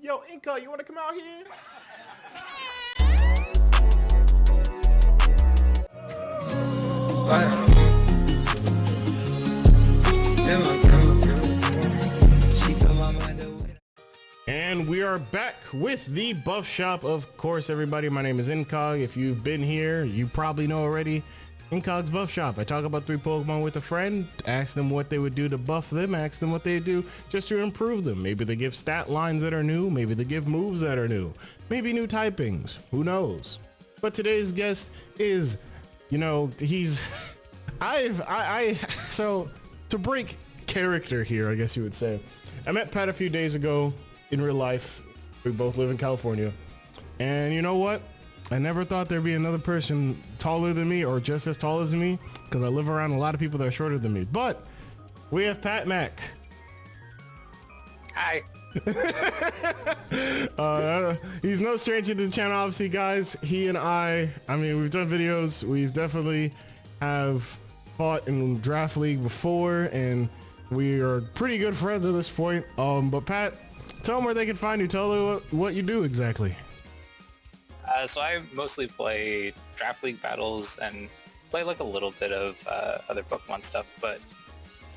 Yo, Incog, you want to come out here? And we are back with the buff shop. Of course, everybody, my name is Incog. If you've been here, you probably know already. Incog's buff shop. I talk about 3 Pokemon with a friend, ask them what they would do to buff them, ask them what they do just to improve them. Maybe they give stat lines that are new, maybe they give moves that are new, maybe new typings, who knows. But today's guest is, you know, he's so to break character here, I guess you would say, I met Pat a few days ago in real life. We both live in California, and you know what, I never thought there'd be another person taller than me or just as tall as me, because I live around a lot of people that are shorter than me. But we have Patmac. Hi. He's no stranger to the channel, obviously, guys. He and I mean, we've done videos. We've definitely have fought in Draft League before, and we are pretty good friends at this point. But Pat, tell them where they can find you. Tell them what you do exactly. So I mostly play Draft League battles and play like a little bit of other Pokemon stuff, but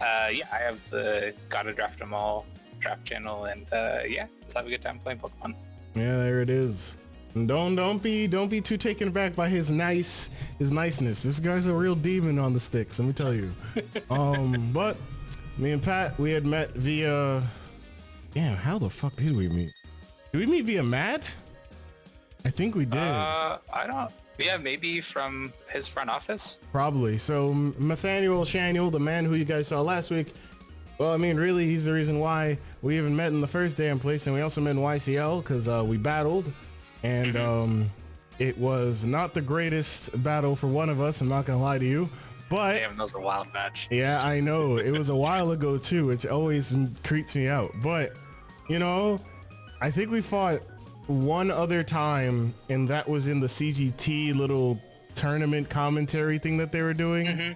yeah, I have the Gotta Draft 'em All draft channel, and yeah, just have a good time playing Pokemon. Yeah, there it is. And don't be too taken aback by his niceness. This guy's a real demon on the sticks, let me tell you. But me and Pat, we had met via, damn, how the fuck did we meet? Did we meet via Matt? I think we did. I don't, yeah, maybe from his front office? Probably. So Nathaniel Shaniel, the man who you guys saw last week, well, I mean, really, he's the reason why we even met in the first damn place, and we also met in YCL, because we battled, and it was not the greatest battle for one of us, I'm not gonna lie to you, but... Damn, that was a wild match. Yeah, I know. It was a while ago, too, which always creeps me out, but, you know, I think we fought one other time, and that was in the CGT little tournament commentary thing that they were doing,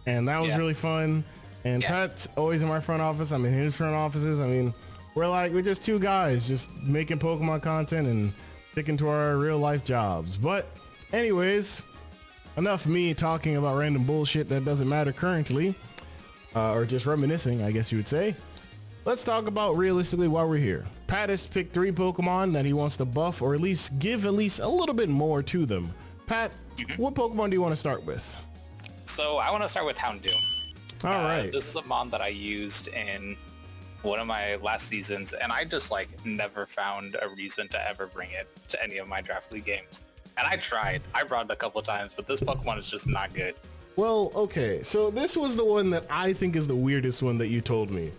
and that was really fun. And Pat's always in my front office, I'm in his front offices. I mean, we're just 2 guys just making Pokemon content and sticking to our real life jobs. But anyways, enough me talking about random bullshit that doesn't matter currently, or just reminiscing, I guess you would say. Let's talk about realistically why we're here. Pat has picked 3 Pokemon that he wants to buff, or at least give a little bit more to them. Pat, what Pokemon do you want to start with? So I want to start with Houndoom. All right. This is a mon that I used in one of my last seasons, and I just like never found a reason to ever bring it to any of my Draft League games. And I tried. I brought it a couple of times, but this Pokemon is just not good. Well, okay. So this was the one that I think is the weirdest one that you told me.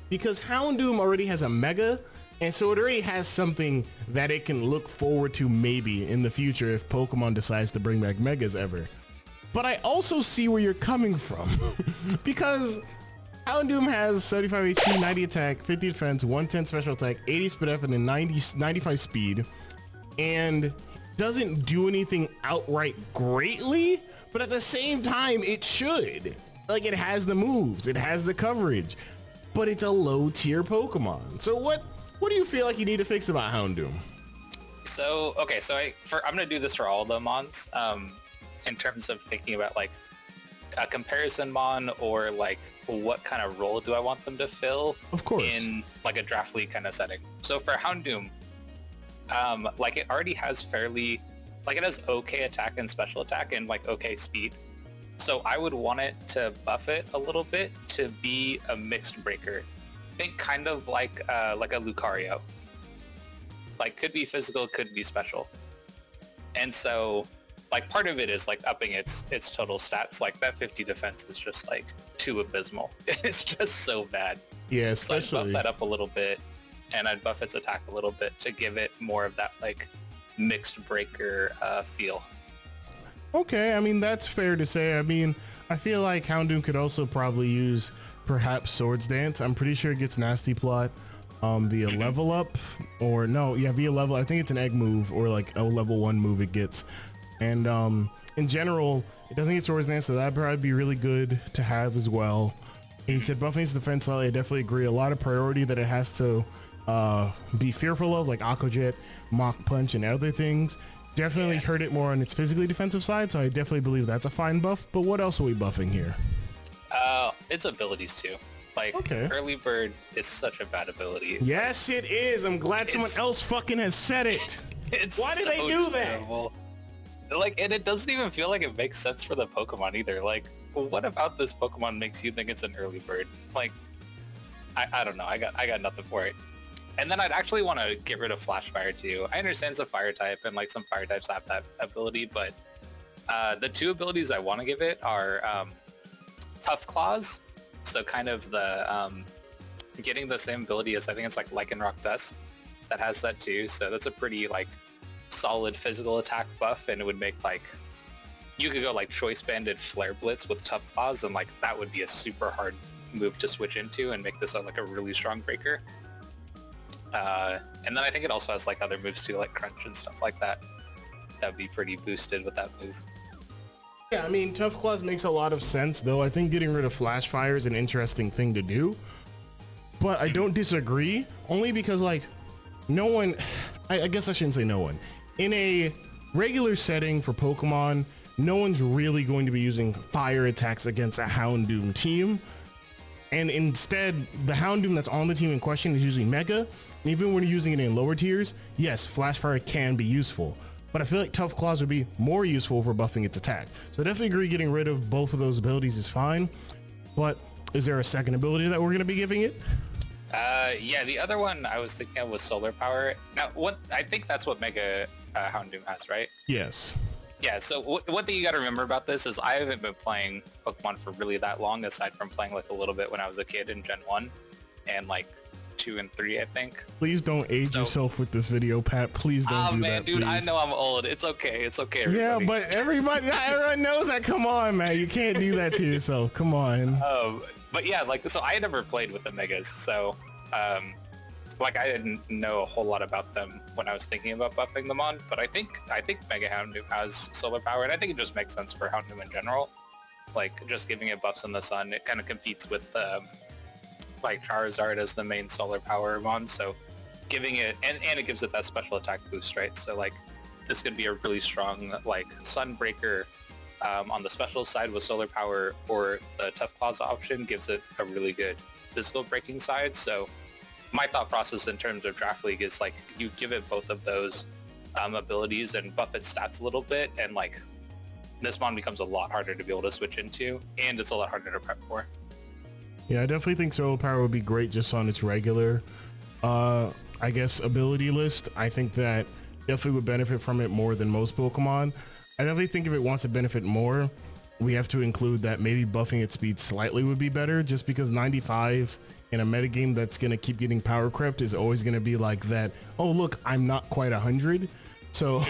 Because Houndoom already has a Mega, and so it already has something that it can look forward to maybe in the future if Pokemon decides to bring back Megas ever. But I also see where you're coming from. Because Houndoom has 75 HP, 90 attack, 50 defense, 110 special attack, 80 speed F, and then 95 speed. And doesn't do anything outright greatly, but at the same time it should. Like, it has the moves, it has the coverage, but it's a low tier Pokemon. So what do you feel like you need to fix about Houndoom? So, okay, so I'm gonna do this for all the mons, in terms of thinking about like a comparison mon, or like what kind of role do I want them to fill, of course, in like a Draft League kind of setting. So for Houndoom, like it already has fairly, like it has okay attack and special attack and like okay speed. So I would want it to buff it a little bit to be a mixed breaker. Think kind of like a Lucario. Like, could be physical, could be special. And so, like, part of it is like upping its total stats. Like that 50 defense is just like too abysmal. It's just so bad. Yeah, especially. So I'd buff that up a little bit, and I'd buff its attack a little bit to give it more of that like mixed breaker feel. Okay, I mean, that's fair to say. I mean, I feel like Houndoom could also probably use perhaps Swords Dance. I'm pretty sure it gets Nasty Plot via level up, or no, yeah, via level. I think it's an egg move or like a level 1 move it gets. And in general, it doesn't get Swords Dance, so that'd probably be really good to have as well. And you said buffing its defense level, I definitely agree. A lot of priority that it has to be fearful of, like Aqua Jet, Mach Punch, and other things. Definitely hurt it more on its physically defensive side, so I definitely believe that's a fine buff. But what else are we buffing here? Its abilities too. Like, Early Bird is such a bad ability. Yes, it is. I'm glad someone else fucking has said it. Why did they do terrible. Like, and it doesn't even feel like it makes sense for the Pokemon either. Like, what about this Pokemon makes you think it's an Early Bird? Like, I don't know. I got nothing for it. And then I'd actually want to get rid of Flash Fire too. I understand it's a fire type, and like some fire types have that ability, but the two abilities I want to give it are Tough Claws. So kind of the getting the same ability as, I think it's like Lycanroc Dust that has that too. So that's a pretty like solid physical attack buff, and it would make like, you could go like Choice Banded Flare Blitz with Tough Claws, and like that would be a super hard move to switch into and make this like a really strong breaker. And then I think it also has like other moves too, like Crunch and stuff like that. That'd be pretty boosted with that move. Yeah, I mean, Tough Claws makes a lot of sense, though. I think getting rid of Flash Fire is an interesting thing to do. But I don't disagree, only because, like, no one... I guess I shouldn't say no one. In a regular setting for Pokemon, no one's really going to be using fire attacks against a Houndoom team. And instead, the Houndoom that's on the team in question is using Mega. And even when you're using it in lower tiers, yes, Flash Fire can be useful. But I feel like Tough Claws would be more useful for buffing its attack. So I definitely agree getting rid of both of those abilities is fine. But is there a second ability that we're going to be giving it? Yeah, the other one I was thinking of was Solar Power. Now, I think that's what Mega Houndoom has, right? Yes. Yeah, so one thing you got to remember about this is I haven't been playing Pokemon for really that long, aside from playing like a little bit when I was a kid in Gen 1 and like 2 and 3, I think. Please don't age yourself with this video, Pat. Please don't do that, dude, please. I know I'm old. It's okay. It's okay, everybody. Yeah, but everyone knows that. Come on, man. You can't do that to yourself. Come on. But yeah, like, so I had never played with the Megas, so like I didn't know a whole lot about them when I was thinking about buffing them on, but I think Mega Houndoom has Solar Power, and I think it just makes sense for Houndoom in general. Like, just giving it buffs in the sun, it kind of competes with like Charizard as the main Solar Power mon, so giving it, and it gives it that special attack boost, right? So like, this could be a really strong like Sunbreaker on the special side with Solar Power, or the Tough Claws option gives it a really good physical breaking side. So my thought process in terms of Draft League is like, you give it both of those abilities and buff its stats a little bit, and like this mon becomes a lot harder to be able to switch into, and it's a lot harder to prep for. Yeah, I definitely think Solar Power would be great just on its regular, I guess, ability list. I think that definitely would benefit from it more than most Pokemon. I definitely think if it wants to benefit more, we have to include that maybe buffing its speed slightly would be better, just because 95 in a metagame that's going to keep getting power crept is always going to be like that, oh look, I'm not quite 100. So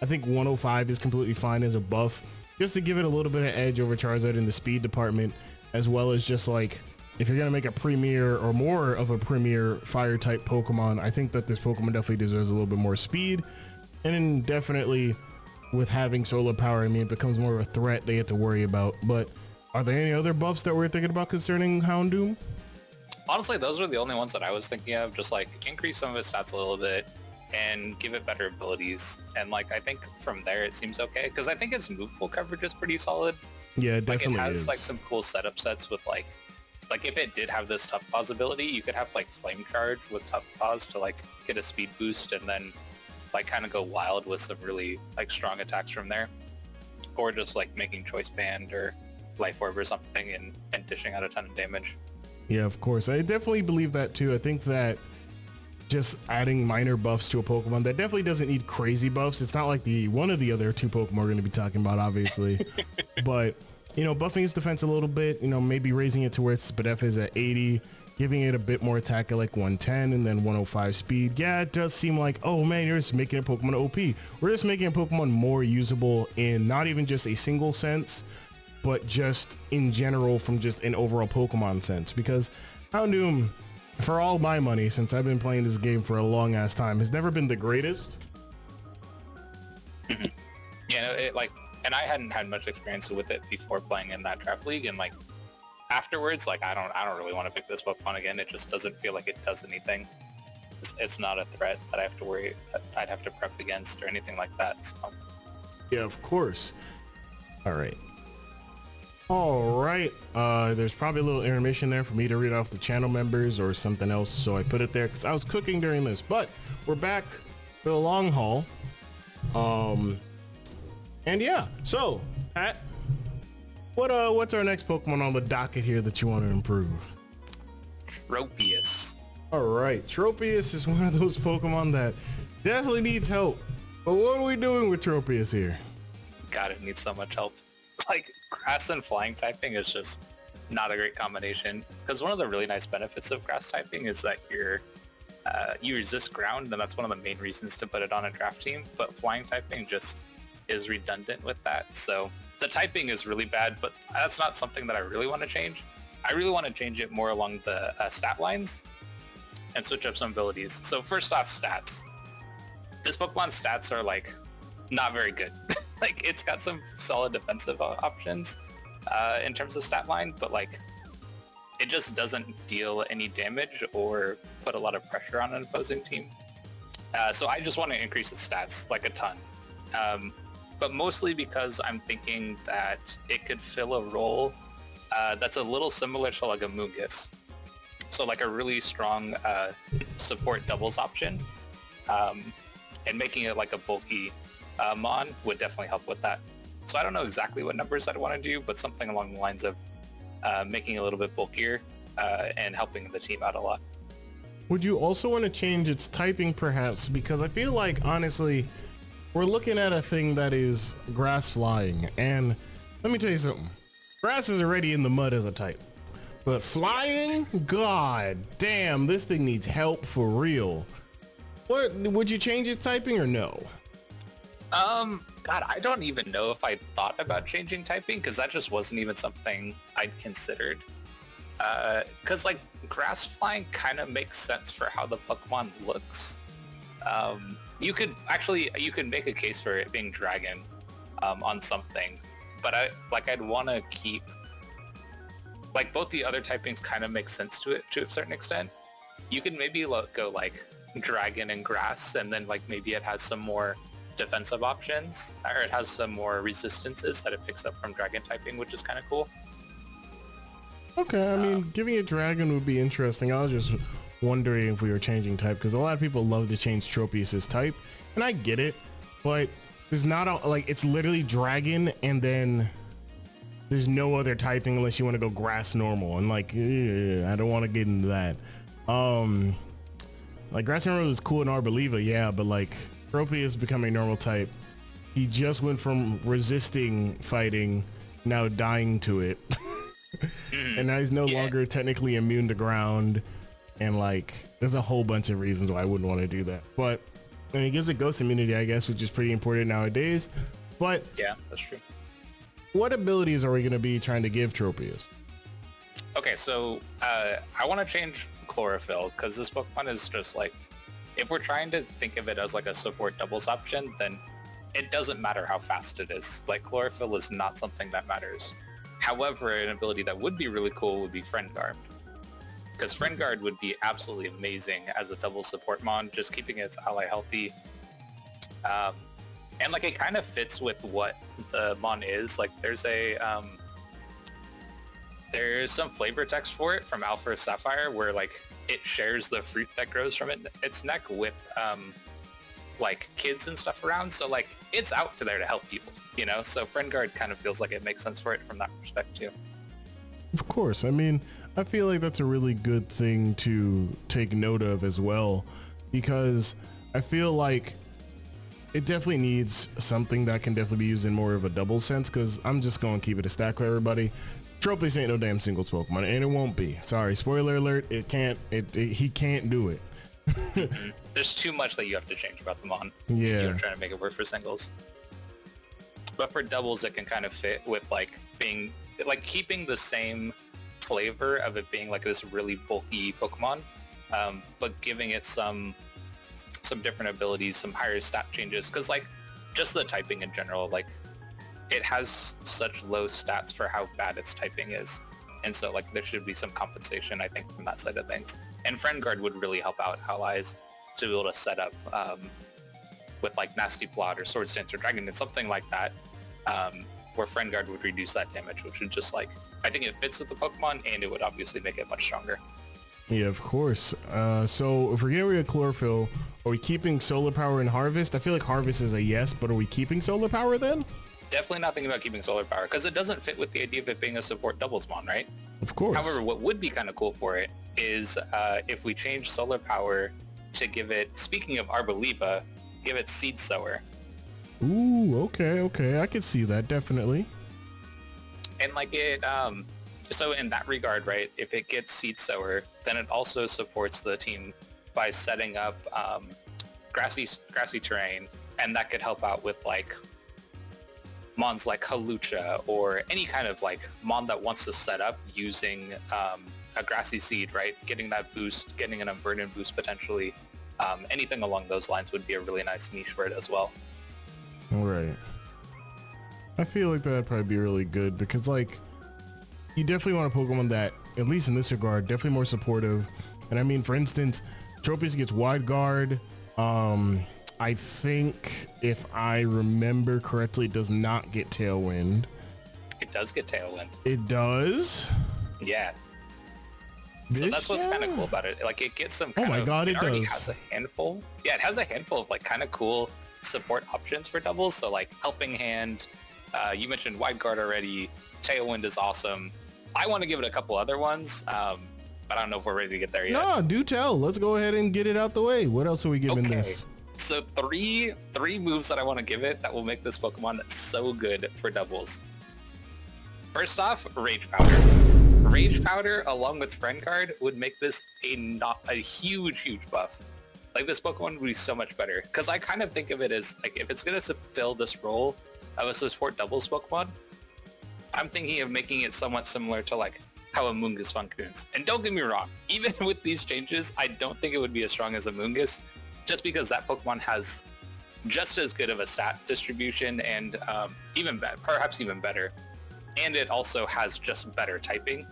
I think 105 is completely fine as a buff, just to give it a little bit of edge over Charizard in the speed department, as well as just like, if you're going to make a premier or more of a premier fire type Pokemon, I think that this Pokemon definitely deserves a little bit more speed. And then definitely with having Solar Power, I mean, it becomes more of a threat they have to worry about. But are there any other buffs that we're thinking about concerning Houndoom? Honestly, those are the only ones that I was thinking of. Just like increase some of its stats a little bit and give it better abilities. And like, I think from there it seems okay, because I think its move pool coverage is pretty solid. Yeah, it definitely like, it has is. Like some cool setup sets with like if it did have this Tough Claws ability, you could have like Flame Charge with Tough Claws to like get a speed boost, and then like kind of go wild with some really like strong attacks from there, or just like making Choice Band or Life Orb or something and dishing out a ton of damage. Yeah, of course. I definitely believe that too. I think that just adding minor buffs to a Pokemon that definitely doesn't need crazy buffs. It's not like one of the other two Pokemon we're going to be talking about, obviously, but you know, buffing its defense a little bit, you know, maybe raising it to where its Spadef is at 80, giving it a bit more attack at like 110 and then 105 speed. Yeah, it does seem like, oh man, you're just making a Pokemon OP. We're just making a Pokemon more usable in not even just a single sense, but just in general from just an overall Pokemon sense. Because Houndoom, for all my money, since I've been playing this game for a long ass time, has never been the greatest. Yeah, no, it like, and I hadn't had much experience with it before playing in that Draft League, and like afterwards, like I don't really want to pick this Pokemon again. It just doesn't feel like it does anything. it's not a threat that I have to worry that I'd have to prep against or anything like that. So. Yeah, of course. All right. All right. There's probably a little intermission there for me to read off the channel members or something else, so I put it there because I was cooking during this. But we're back for the long haul. And yeah. So, Pat, what's our next Pokemon on the docket here that you want to improve? Tropius. All right. Tropius is one of those Pokemon that definitely needs help. But what are we doing with Tropius here? God, it needs so much help. Like, grass and flying typing is just not a great combination. Because one of the really nice benefits of grass typing is that you resist ground, and that's one of the main reasons to put it on a draft team. But flying typing just is redundant with that. So the typing is really bad, but that's not something that I really want to change. I really want to change it more along the stat lines and switch up some abilities. So first off, stats. This Pokemon's stats are like not very good. Like, it's got some solid defensive options in terms of stat line, but like it just doesn't deal any damage or put a lot of pressure on an opposing team. So I just want to increase its stats like a ton. But mostly because I'm thinking that it could fill a role that's a little similar to like a Mungus. So like a really strong support doubles option. And making it like a bulky Mon would definitely help with that. So I don't know exactly what numbers I'd want to do, but something along the lines of making it a little bit bulkier and helping the team out a lot. Would you also want to change its typing perhaps? Because I feel like, honestly, we're looking at a thing that is grass flying. And let me tell you something. Grass is already in the mud as a type. But flying? God damn, this thing needs help for real. What, would you change its typing or no? God, I don't even know if I thought about changing typing because that just wasn't even something I'd considered. Because like grass flying kind of makes sense for how the Pokemon looks. You could make a case for it being dragon on something, but I'd want to keep like both the other typings kind of make sense to it to a certain extent. You could maybe go like dragon and grass, and then like maybe it has some more defensive options, or it has some more resistances that it picks up from dragon typing, which is kind of cool. Okay, I mean, giving it dragon would be interesting. I was just wondering if we were changing type, because a lot of people love to change Tropius's type, and I get it, but there's not like it's literally dragon, and then there's no other typing unless you want to go grass normal, and like I don't want to get into that. Like grass normal is cool in Arboliva, yeah, but like Tropius becoming normal type, he just went from resisting fighting, now dying to it. And now he's no longer technically immune to ground, and like there's a whole bunch of reasons why I wouldn't want to do that. But I mean, it gives it ghost immunity, I guess, which is pretty important nowadays. But yeah, that's true. What abilities are we going to be trying to give Tropius? Okay, so I want to change Chlorophyll, because this Pokemon is just like, if we're trying to think of it as like a support doubles option, then it doesn't matter how fast it is. Like Chlorophyll is not something that matters. However, an ability that would be really cool would be Friend Guard, because Friend Guard would be absolutely amazing as a double support mon, just keeping its ally healthy. And like it kind of fits with what the mon is. Like there's some flavor text for it from Alpha Sapphire where like it shares the fruit that grows from its neck with like kids and stuff around. So like it's out to there to help people, you know? So Friend Guard kind of feels like it makes sense for it from that perspective too. Of course. I mean, I feel like that's a really good thing to take note of as well, because I feel like it definitely needs something that can definitely be used in more of a double sense, because I'm just going to keep it a stack for everybody. Tropius ain't no damn singles Pokemon, and it won't be. Sorry, spoiler alert, he can't do it. There's too much that you have to change about the mon. Yeah. You're trying to make it work for singles. But for doubles, it can kind of fit with like being, like keeping the same flavor of it being like this really bulky Pokemon, but giving it some different abilities, some higher stat changes, because like just the typing in general, like it has such low stats for how bad its typing is, and so like there should be some compensation, I think, from that side of things. And Friend Guard would really help out allies to be able to set up with like Nasty Plot or Sword Stance or Dragon and something like that, where Friend Guard would reduce that damage, which would just like, I think it fits with the Pokemon and it would obviously make it much stronger. Yeah, of course. So if we're getting rid of Chlorophyll, are we keeping Solar Power and Harvest? I feel like Harvest is a yes, but are we keeping Solar Power then? Definitely not thinking about keeping Solar Power because it doesn't fit with the idea of it being a support doubles mon, right? Of course. However, what would be kind of cool for it is if we change Solar Power to give it, speaking of Arboliba, give it Seed Sower. Ooh, okay. I could see that, definitely. And like it, so in that regard, right, if it gets Seed Sower, then it also supports the team by setting up grassy terrain, and that could help out with like mons like Halucha or any kind of like mon that wants to set up using a grassy seed, right? Getting that boost, getting an Unburden boost potentially. Anything along those lines would be a really nice niche for it as well. Right. I feel like that'd probably be really good because like you definitely want a Pokemon that, at least in this regard, definitely more supportive. And I mean, for instance, Tropius gets Wide Guard. I think if I remember correctly, it does not get Tailwind. It does get Tailwind. It does? Yeah. So that's what's kind of cool about it. Like it gets some kind it already does. has a handful. Yeah, it has a handful of like kind of cool support options for doubles. So like Helping Hand, you mentioned Wide Guard already. Tailwind is awesome. I want to give it a couple other ones, but I don't know if we're ready to get there yet. No, do tell. Let's go ahead and get it out the way. What else are we giving this? So three moves that I want to give it that will make this Pokemon so good for doubles. First off, Rage Powder. Rage Powder along with Friend Guard would make this a huge buff. Like this Pokemon would be so much better. Because I kind of think of it as like if it's going to fill this role of a support doubles Pokemon, I'm thinking of making it somewhat similar to like how Amoonguss functions. And don't get me wrong, even with these changes, I don't think it would be as strong as Amoonguss, just because that Pokemon has just as good of a stat distribution and perhaps even better. And it also has just better typing.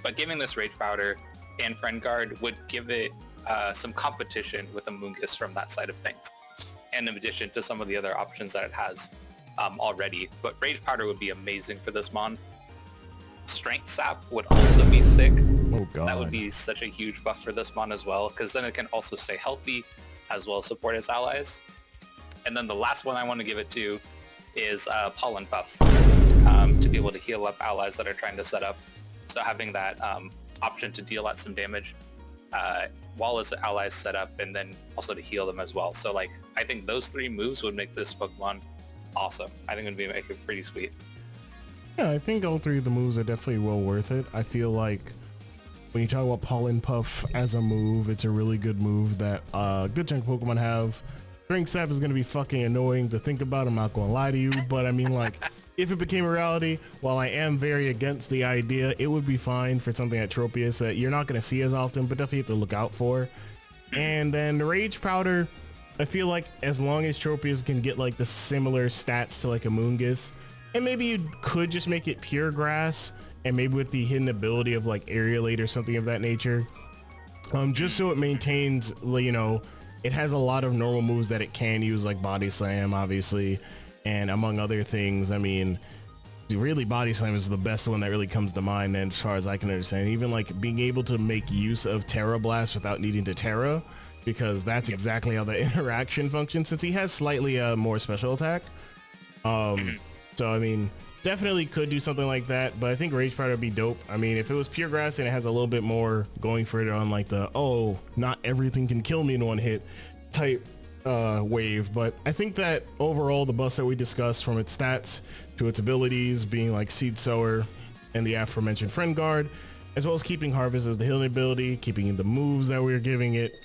But giving this Rage Powder and Friend Guard would give it some competition with Amoonguss from that side of things. And in addition to some of the other options that it has already. But Rage Powder would be amazing for this mon. Strength Sap would also be sick. Oh god. That would be such a huge buff for this mon as well, because then it can also stay healthy as well as support its allies. And then the last one I want to give it to is Pollen Puff, to be able to heal up allies that are trying to set up. So having that option to deal out some damage while its allies set up, and then also to heal them as well. So like, I think those three moves would make this Pokemon awesome. I think it would make it pretty sweet. Yeah, I think all three of the moves are definitely well worth it. I feel like when you talk about Pollen Puff as a move, it's a really good move that a good chunk of Pokemon have. Strength Sap is going to be fucking annoying to think about, I'm not going to lie to you, but I mean like, if it became a reality, while I am very against the idea, it would be fine for something at Tropius that you're not going to see as often, but definitely have to look out for. And then the Rage Powder, I feel like as long as Tropius can get like the similar stats to like Amoonguss, and maybe you could just make it pure grass, and maybe with the hidden ability of like Aerialate or something of that nature, just so it maintains, you know, it has a lot of normal moves that it can use, like Body Slam, obviously, and among other things. I mean, really Body Slam is the best one that really comes to mind, and as far as I can understand, even like being able to make use of Terra Blast without needing to Terra, because that's exactly how the interaction functions, since he has slightly more special attack. So I mean, definitely could do something like that, but I think Rage Powder would be dope. I mean, if it was pure grass and it has a little bit more going for it on like the, oh, not everything can kill me in one hit type wave. But I think that overall the buffs that we discussed, from its stats to its abilities being like Seed Sower and the aforementioned Friend Guard, as well as keeping Harvest as the healing ability, keeping the moves that we're giving it,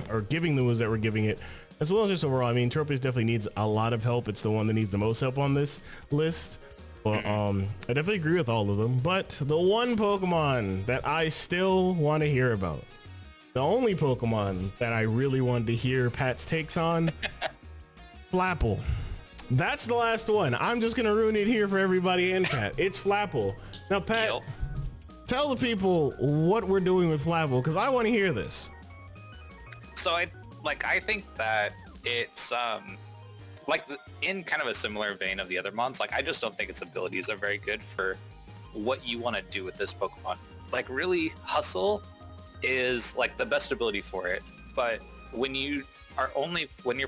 or giving the moves that we're giving it, as well as just overall, I mean, Tropius definitely needs a lot of help. It's the one that needs the most help on this list. But I definitely agree with all of them. But the one Pokemon that I still want to hear about, the only Pokemon that I really wanted to hear Pat's takes on, Flapple. That's the last one. I'm just gonna ruin it here for everybody and Pat. It's Flapple. Now, Pat, tell the people what we're doing with Flapple, because I want to hear this. So I think that it's like in kind of a similar vein of the other mons. Like I just don't think its abilities are very good for what you want to do with this Pokemon. Like really, Hustle is like the best ability for it, but when you're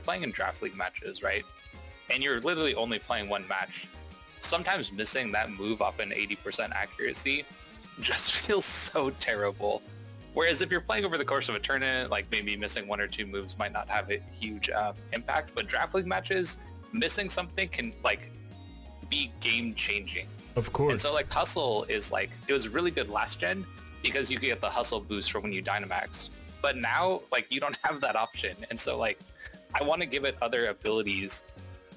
playing in draft league matches, right, and you're literally only playing one match, sometimes missing that move off an 80% accuracy just feels so terrible. Whereas if you're playing over the course of a tournament, like maybe missing one or two moves might not have a huge impact, but draft league matches, missing something can like be game changing. Of course. And so like Hustle is like, it was really good last gen because you could get the Hustle boost from when you Dynamaxed. But now like you don't have that option. And so like I want to give it other abilities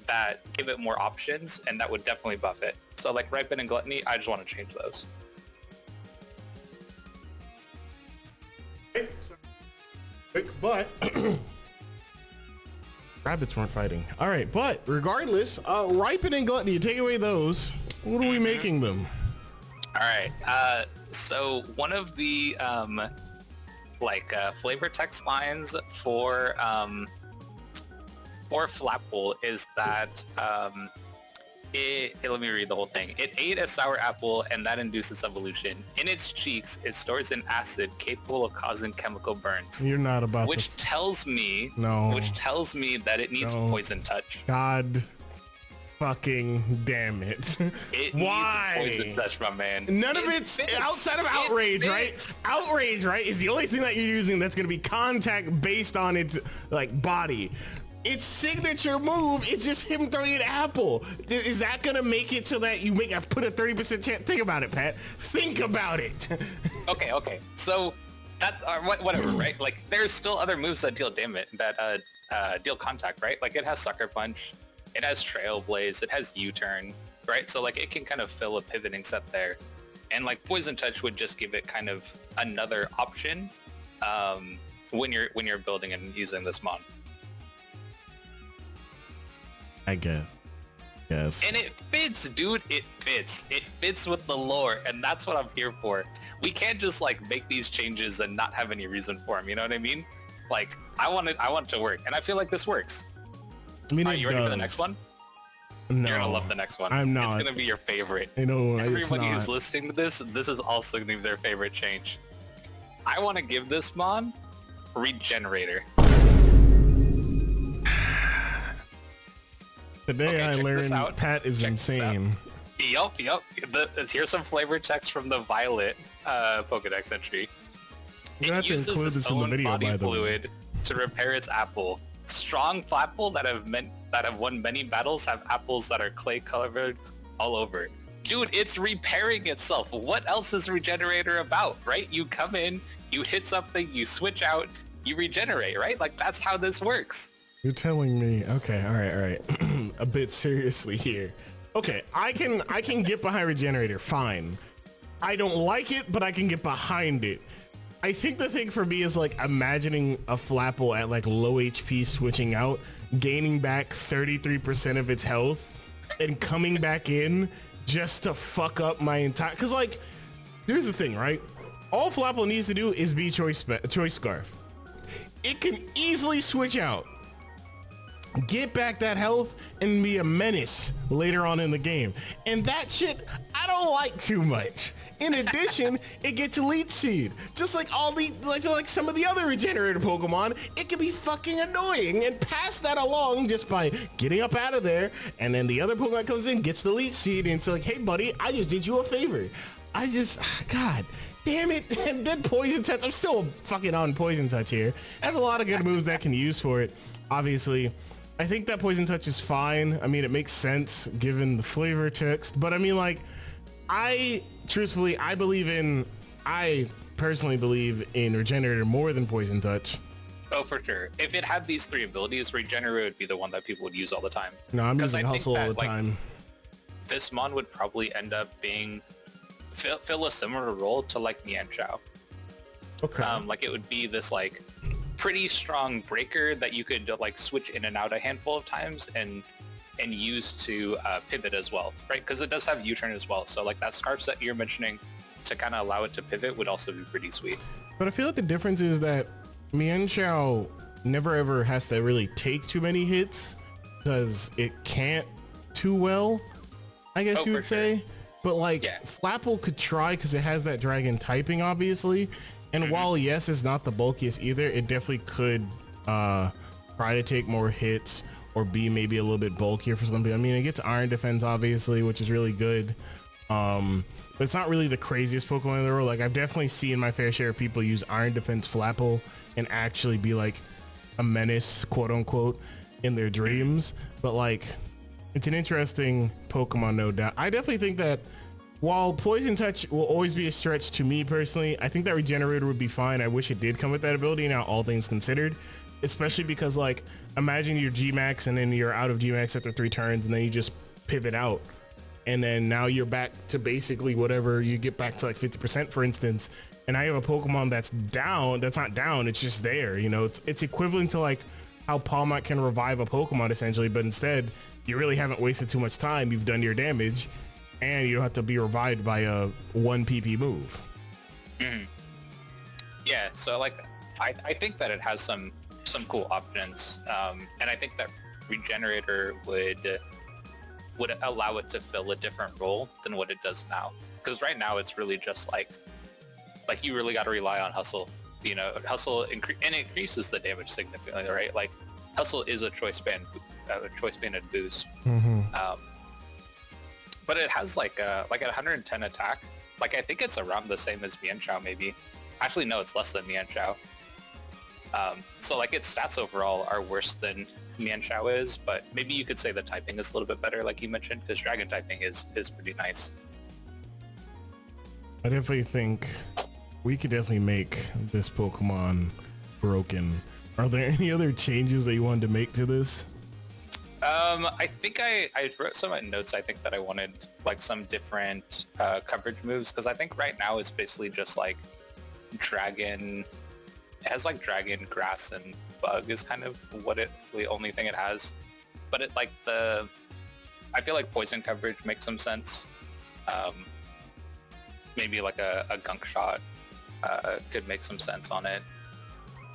that give it more options, and that would definitely buff it. So like Ripen and Gluttony, I just want to change those. But rabbits weren't fighting. All right, but regardless, Ripen and Gluttony, you take away those. What are we making them? All right. So one of the flavor text lines for Flapple is that let me read the whole thing. It ate a sour apple and that induced its evolution. In its cheeks, it stores an acid capable of causing chemical burns. You're not about which tells me that it needs poison touch. God fucking damn it. It Why? needs poison touch, my man. None of it's outside of outrage, right? Outrage, right, is the only thing that you're using that's going to be contact based on its like body. Its signature move is just him throwing an apple. Is that gonna make it so that you put a 30% chance? Think about it, Pat. Think about it. Okay. So that whatever, right? Like there's still other moves that deal damage, that deal contact, right? Like it has Sucker Punch, it has Trailblaze, it has U-Turn, right? So like it can kind of fill a pivoting set there, and like Poison Touch would just give it kind of another option when you're building and using this mon. I guess. Yes. And it fits, dude. It fits. It fits with the lore, and that's what I'm here for. We can't just like make these changes and not have any reason for them. You know what I mean? Like I want it to work, and I feel like this works. I mean, Are you ready for the next one? No. You're gonna love the next one. I'm not. It's gonna be your favorite. I know. Everybody who's listening to this is also gonna be their favorite change. I want to give this mon Regenerator. Today I learned Pat is insane. Yup. Here's some flavor text from the Violet Pokedex entry. You have to include this in the video, by the way. To repair its apple. Strong Flapple that have won many battles have apples that are clay colored all over. Dude, it's repairing itself. What else is Regenerator about, right? You come in, you hit something, you switch out, you regenerate, right? Like that's how this works. You're telling me, okay, all right. A bit seriously here. Okay, I can get behind Regenerator, fine. I don't like it, but I can get behind it. I think the thing for me is like imagining a Flapple at like low HP switching out, gaining back 33% of its health, and coming back in just to fuck up my entire, cause like, here's the thing, right? All Flapple needs to do is be Choice Scarf. It can easily switch out, get back that health, and be a menace later on in the game. And that shit, I don't like too much. In addition, it gets Elite Seed. Just like all the, like some of the other Regenerator Pokemon, it can be fucking annoying, and pass that along just by getting up out of there, and then the other Pokemon comes in, gets the Elite Seed, and it's like, hey buddy, I just did you a favor. God damn it. And then Poison Touch, I'm still fucking on Poison Touch here. Has a lot of good moves that can use for it, obviously. I think that Poison Touch is fine. I mean, it makes sense given the flavor text, but I mean, like, I personally believe in Regenerator more than Poison Touch. Oh, for sure. If it had these three abilities, Regenerator would be the one that people would use all the time. No, I'm using Hustle all the time. This mon would probably end up being fill a similar role to like Nianchao. Okay. Like it would be this like pretty strong breaker that you could like switch in and out a handful of times and use to pivot as well, right? Because it does have U-turn as well. So like that scarf set you're mentioning to kind of allow it to pivot would also be pretty sweet. But I feel like the difference is that Mienshao never ever has to really take too many hits because it can't too well, I guess you would say. But like Flapple could try because it has that dragon typing, obviously. And while yes, it's not the bulkiest either, it definitely could try to take more hits or be maybe a little bit bulkier for something. I mean, it gets iron defense, obviously, which is really good. But it's not really the craziest Pokemon in the world. Like, I've definitely seen my fair share of people use iron defense Flapple and actually be like a menace, quote unquote, in their dreams. But like, it's an interesting Pokemon, no doubt. I definitely think that while Poison Touch will always be a stretch to me personally, I think that Regenerator would be fine. I wish it did come with that ability now, all things considered, especially because like, imagine you're G-Max and then you're out of G-Max after 3 turns and then you just pivot out. And then now you're back to basically whatever, you get back to like 50%, for instance. And I have a Pokemon that's down, that's not down, it's just there. You know, it's equivalent to like how Patmac can revive a Pokemon essentially, but instead you really haven't wasted too much time. You've done your damage and you don't have to be revived by a 1 PP move. Yeah, so like I think that it has some cool options, and I think that Regenerator would allow it to fill a different role than what it does now. Because right now it's really just like you really got to rely on Hustle. You know, Hustle increases the damage significantly, right? Like Hustle is a choice banded boost. But it has like a 110 attack. Like I think it's around the same as Mienshao maybe. Actually no, it's less than Mienshao. So like its stats overall are worse than Mienshao is, but maybe you could say the typing is a little bit better, like you mentioned, because dragon typing is pretty nice. I definitely think we could definitely make this Pokemon broken. Are there any other changes that you wanted to make to this? I think I wrote some notes. I think that I wanted like some different coverage moves, because I think right now it's basically just like dragon. It has like dragon, grass, and bug is kind of the only thing it has. But it like I feel like poison coverage makes some sense. Maybe like a gunk shot could make some sense on it.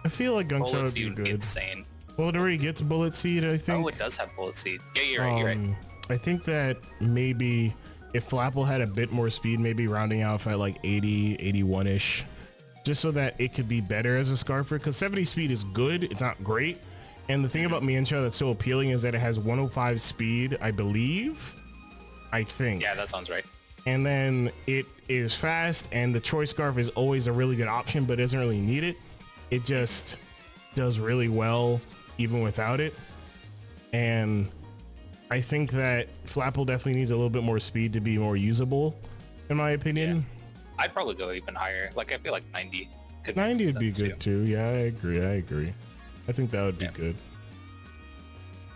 I feel like gunk shot would be good. Insane. Well, it already gets bullet seed, I think. Oh, it does have bullet seed. Yeah, you're right. You're right. I think that maybe if Flapple had a bit more speed, maybe rounding out at like 80, 81-ish, just so that it could be better as a Scarfer, because 70 speed is good. It's not great. And the thing about Mienshao that's so appealing is that it has 105 speed, I believe. I think. Yeah, that sounds right. And then it is fast, and the Choice Scarf is always a really good option, but doesn't really need it. It just does really well even without it. And I think that Flapple definitely needs a little bit more speed to be more usable, in my opinion. Yeah. I'd probably go even higher. Like I feel like 90 could 90 would be good too. Yeah, I agree. I think that would be good.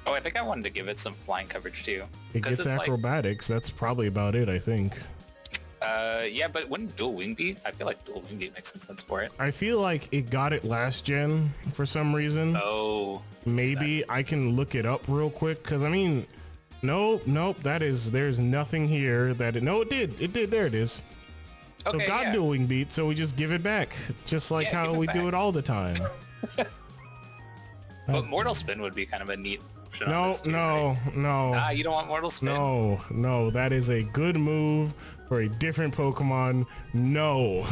Oh, I think I wanted to give it some flying coverage too. It gets acrobatics. That's probably about it, I think. Yeah, but wouldn't dual wing beat? I feel like dual wing beat makes some sense for it. I feel like it got it last gen for some reason. Oh, maybe I can look it up real quick, because I mean, nope, there's nothing here that it did, there it is. Okay, so got dual wing beat, so we just give it back, just like how we do it all the time. But Mortal Spin would be kind of a neat option. No. Ah, you don't want Mortal Spin? No, that is a good move for a different Pokemon. No.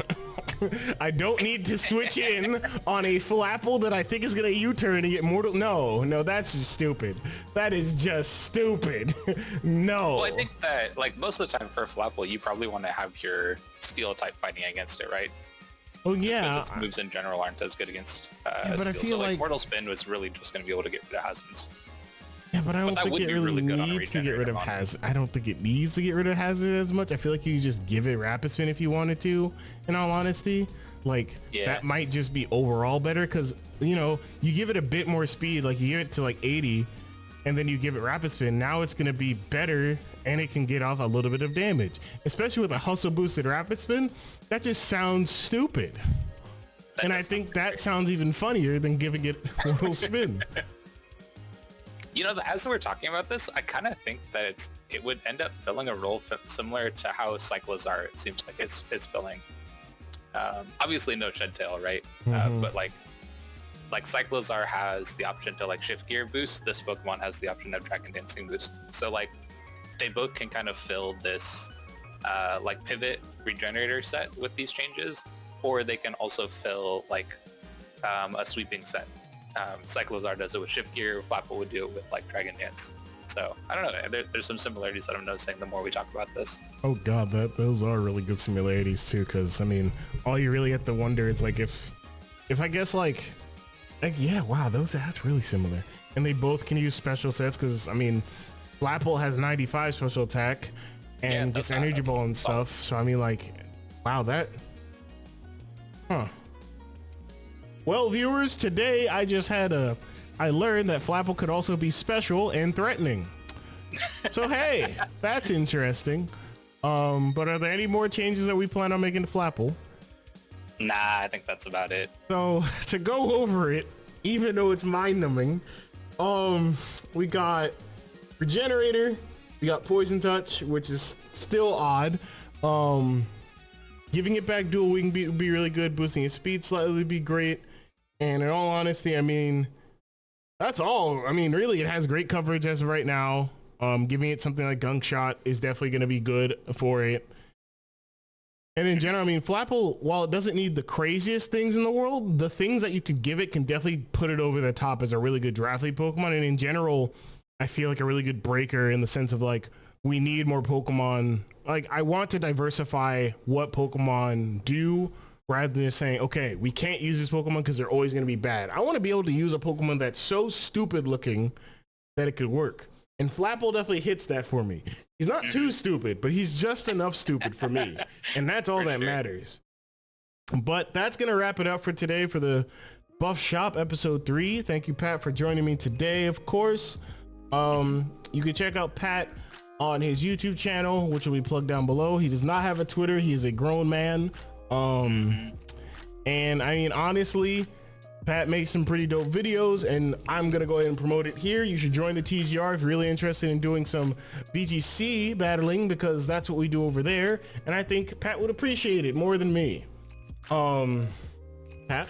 I don't need to switch in on a Flapple that I think is gonna U-turn and get Mortal. No, that's just stupid. That is just stupid. No. Well, I think that like most of the time for Flapple, you probably want to have your Steel type fighting against it, right? Oh yeah. Because its moves in general aren't as good against but Steel. I feel so like Mortal Spin was really just gonna be able to get rid of Hazards. Yeah, but I don't think it really needs to get rid of Hazard. I don't think it needs to get rid of Hazard as much. I feel like you just give it Rapid Spin if you wanted to, in all honesty. Like, that might just be overall better, because, you know, you give it a bit more speed, like you give it to like 80, and then you give it Rapid Spin. Now it's going to be better, and it can get off a little bit of damage. Especially with a Hustle boosted Rapid Spin, that just sounds stupid. And I think that sounds even funnier than giving it Mortal Spin. You know, as we're talking about this, I kind of think that it would end up filling a role similar to how Cyclozar seems like it's filling. Obviously no Shed Tail, right? But like like Cyclozar has the option to like shift gear boost. This Pokemon has the option of Dragon Dancing boost. So like they both can kind of fill this like pivot regenerator set with these changes, or they can also fill like a sweeping set. Cyclozar does it with shift gear. Flapple would do it with like Dragon Dance. So I don't know. There's some similarities that I'm noticing the more we talk about this. Oh god, those are really good similarities too. Because I mean, all you really have to wonder is like if I guess like yeah, wow, that's really similar. And they both can use special sets because I mean, Flapple has 95 special attack and gets Energy Ball and stuff. So I mean, like, wow, that, huh? Well, viewers, today I learned that Flapple could also be special and threatening. So hey, that's interesting. But are there any more changes that we plan on making to Flapple? Nah, I think that's about it. So to go over it, even though it's mind-numbing, we got Regenerator, we got Poison Touch, which is still odd. Giving it back dual wing would be really good. Boosting its speed slightly would be great. And in all honesty, I mean, that's all. I mean, really, it has great coverage as of right now. Giving it something like Gunk Shot is definitely going to be good for it. And in general, I mean, Flapple, while it doesn't need the craziest things in the world, the things that you could give it can definitely put it over the top as a really good draft league Pokemon. And in general, I feel like a really good breaker in the sense of like, we need more Pokemon. Like, I want to diversify what Pokemon do rather than just saying, okay, we can't use this Pokemon because they're always going to be bad. I want to be able to use a Pokemon that's so stupid looking that it could work. And Flapple definitely hits that for me. He's not too stupid, but he's just enough stupid for me. And that's all that matters. But that's going to wrap it up for today for the Buff Shop episode 3. Thank you, Pat, for joining me today, of course. You can check out Pat on his YouTube channel, which will be plugged down below. He does not have a Twitter. He is a grown man. And I mean, honestly, Pat makes some pretty dope videos, and I'm gonna go ahead and promote it here. You should join the TGR if you're really interested in doing some VGC battling, because that's what we do over there, and I think Pat would appreciate it more than me. Pat?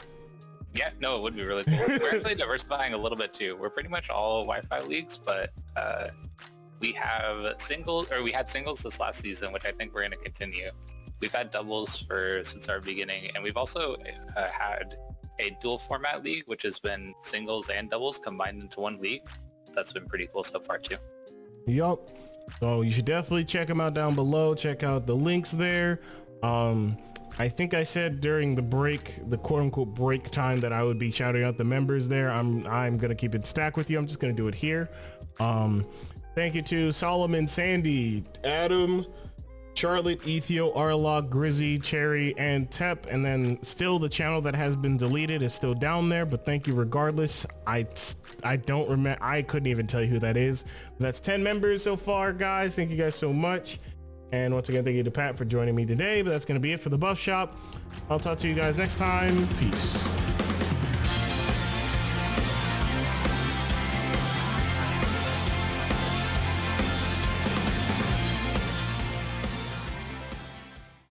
Yeah, no, it would be really cool. We're actually diversifying a little bit too. We're pretty much all Wi-Fi leagues, but we had singles this last season, which I think we're gonna continue. We've had doubles since our beginning, and we've also had a dual format league, which has been singles and doubles combined into one league. That's been pretty cool so far too. Yup. So you should definitely check them out down below. Check out the links there. I think I said during the break, the quote-unquote break time, that I would be shouting out the members there. I'm gonna keep it stacked with you. I'm just gonna do it here. Thank you to Solomon, Sandy, Adam, Charlotte, Ethio, Arlog, Grizzy, Cherry, and Tep. And then still the channel that has been deleted is still down there, but thank you regardless. I don't remember, I couldn't even tell you who that is. That's 10 members so far, guys. Thank you guys so much. And once again, thank you to Pat for joining me today, but that's going to be it for the Buff Shop. I'll talk to you guys next time. Peace.